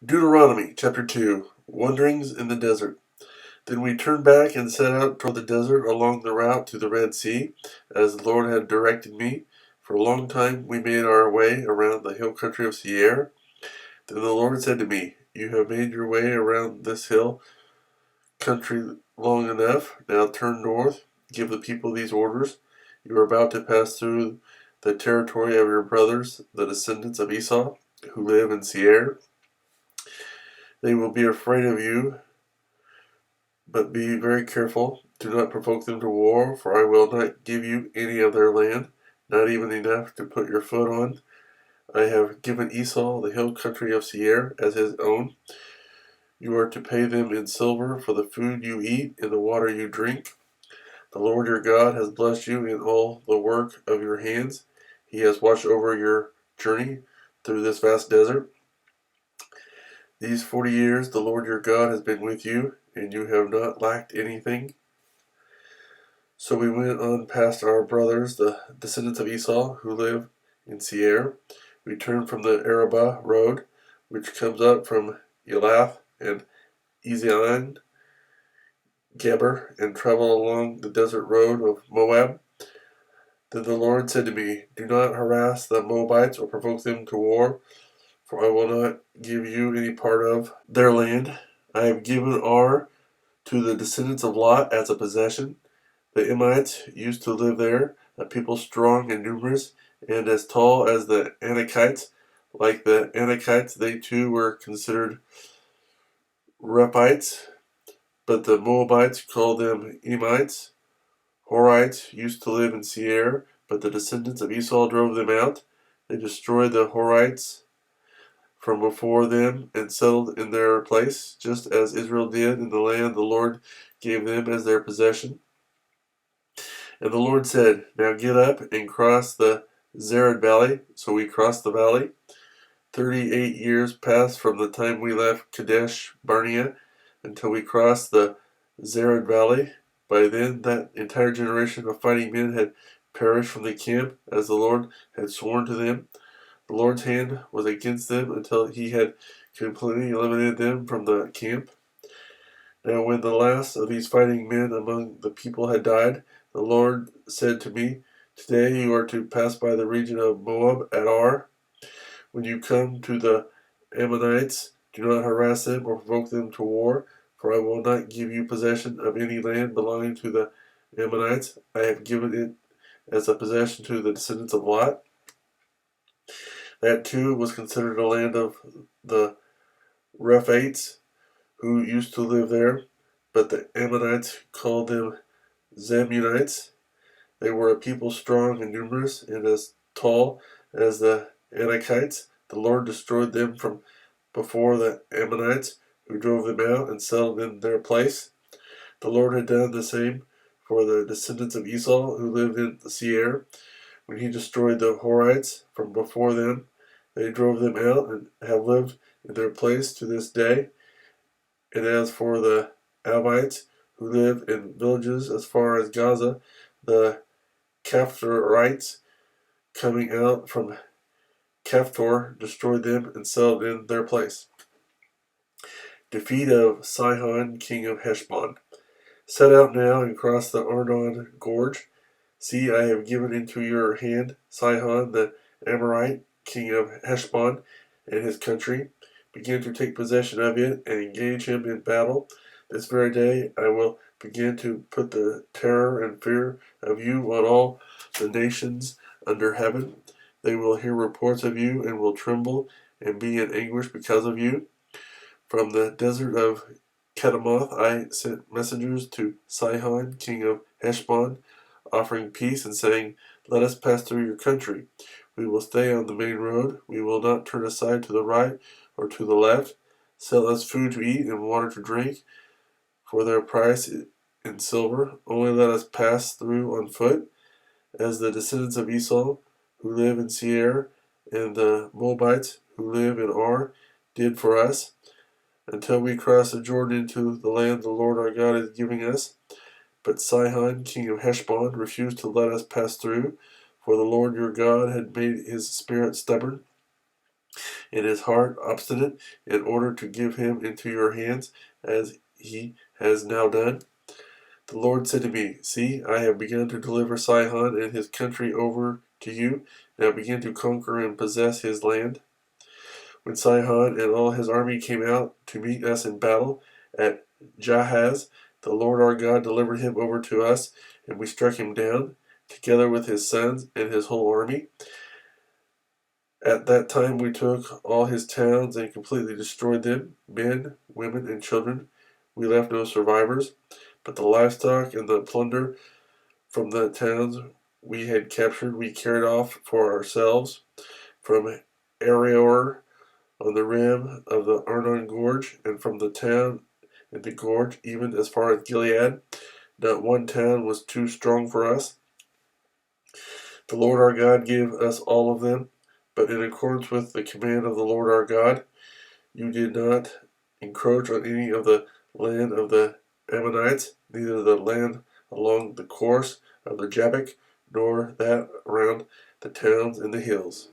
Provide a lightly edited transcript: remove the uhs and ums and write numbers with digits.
Deuteronomy chapter 2 Wanderings in the Desert. Then we turned back and set out toward the desert along the route to the Red Sea, as the Lord had directed me. For a long time we made our way around the hill country of Seir. Then the Lord said to me, "You have made your way around this hill country long enough. Now turn north. Give the people these orders. You are about to pass through the territory of your brothers, the descendants of Esau, who live in Seir. They will be afraid of you, but be very careful. Do not provoke them to war, for I will not give you any of their land, not even enough to put your foot on. I have given Esau the hill country of Seir as his own. You are to pay them in silver for the food you eat and the water you drink. The Lord your God has blessed you in all the work of your hands. He has watched over your journey through this vast desert. These 40 years the Lord your God has been with you, and you have not lacked anything." So we went on past our brothers, the descendants of Esau, who live in Seir. We turned from the Arabah road, which comes up from Elath and Ezion, Geber, and traveled along the desert road of Moab. Then the Lord said to me, "Do not harass the Moabites or provoke them to war, for I will not give you any part of their land. I have given Ar to the descendants of Lot as a possession. The Emites used to live there, a people strong and numerous, and as tall as the Anakites. Like the Anakites, they too were considered Rephites, but the Moabites called them Emites. Horites used to live in Seir, but the descendants of Esau drove them out. They destroyed the Horites from before them and settled in their place, just as Israel did in the land the Lord gave them as their possession. And the Lord said, "Now get up and cross the Zered valley." So we crossed the valley. 38 years passed from the time we left Kadesh Barnea until we crossed the Zered valley. By then, that entire generation of fighting men had perished from the camp, as the Lord had sworn to them. The Lord's hand was against them until he had completely eliminated them from the camp. Now when the last of these fighting men among the people had died, the Lord said to me, "Today you are to pass by the region of Moab at Ar. When you come to the Ammonites, do not harass them or provoke them to war, for I will not give you possession of any land belonging to the Ammonites. I have given it as a possession to the descendants of Lot." That too was considered a land of the Rephaites, who used to live there, but the Ammonites called them Zemunites. They were a people strong and numerous, and as tall as the Anakites. The Lord destroyed them from before the Ammonites, who drove them out and settled in their place. The Lord had done the same for the descendants of Esau, who lived in the Seir. When he destroyed the Horites from before them, they drove them out and have lived in their place to this day. And as for the Avites, who live in villages as far as Gaza, the Caphtorites, coming out from Caphtor, destroyed them and settled in their place. Defeat of Sihon, king of Heshbon. Set out now and cross the Arnon gorge. See, I have given into your hand Sihon the Amorite, king of Heshbon, and his country. Begin to take possession of it and engage him in battle. This very day I will begin to put the terror and fear of you on all the nations under heaven. They will hear reports of you and will tremble and be in anguish because of you. From the desert of Kedemoth I sent messengers to Sihon, king of Heshbon, offering peace and saying, "Let us pass through your country. We will stay on the main road. We will not turn aside to the right or to the left. Sell us food to eat and water to drink for their price in silver. Only let us pass through on foot, as the descendants of Esau, who live in Seir, and the Moabites, who live in Ar, did for us, until we cross the Jordan into the land the Lord our God is giving us." But Sihon, king of Heshbon, refused to let us pass through, for the Lord your God had made his spirit stubborn. and his heart obstinate, in order to give him into your hands, as he has now done? The Lord said to me, See, I have begun to deliver Sihon and his country over to you, and I begin to conquer and possess his land. When Sihon and all his army came out to meet us in battle at Jahaz, the Lord our God delivered him over to us, and we struck him down, together with his sons and his whole army. At that time we took all his towns and completely destroyed them, men, women, and children. We left no survivors, but the livestock and the plunder from the towns we had captured we carried off for ourselves. From Aroer on the rim of the Arnon Gorge, and from the town in the gorge, even as far as Gilead, not one town was too strong for us. The Lord our God gave us all of them, but in accordance with the command of the Lord our God, you did not encroach on any of the land of the Ammonites, neither the land along the course of the Jabbok, nor that around the towns in the hills.